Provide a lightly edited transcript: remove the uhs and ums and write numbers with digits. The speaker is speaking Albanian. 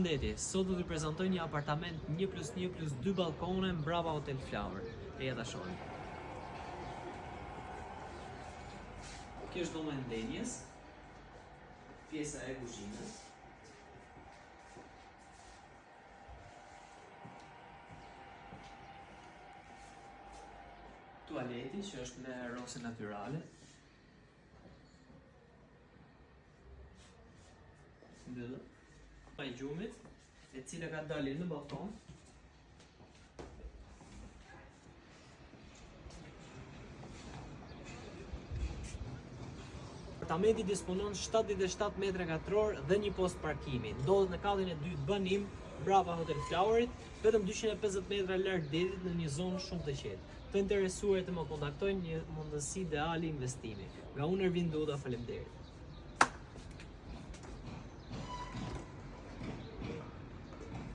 Përshëndetje, sot do t'ju prezantoj një apartament 1+1+2 balkone mbrapa Hotel Flower. Leja ta shohim. Kjo është dhoma e ndenjes, pjesa e kuzhinës. Tualeti që është me rose natyrale. Mbyllë. Pa i gjumit, e cila ka dalje në balkon. Apartamenti disponon 77 metra katror dhe një post parkimi. Ndodhet në kallin e dytë banim, brapa Hotel Flowerit, vetëm 250 metra larg detit në një zonë shumë të qetë. Të interesuar të më kontaktojnë, një mundësi ideale investimi. Nga unë Ervin Duda, faleminderit.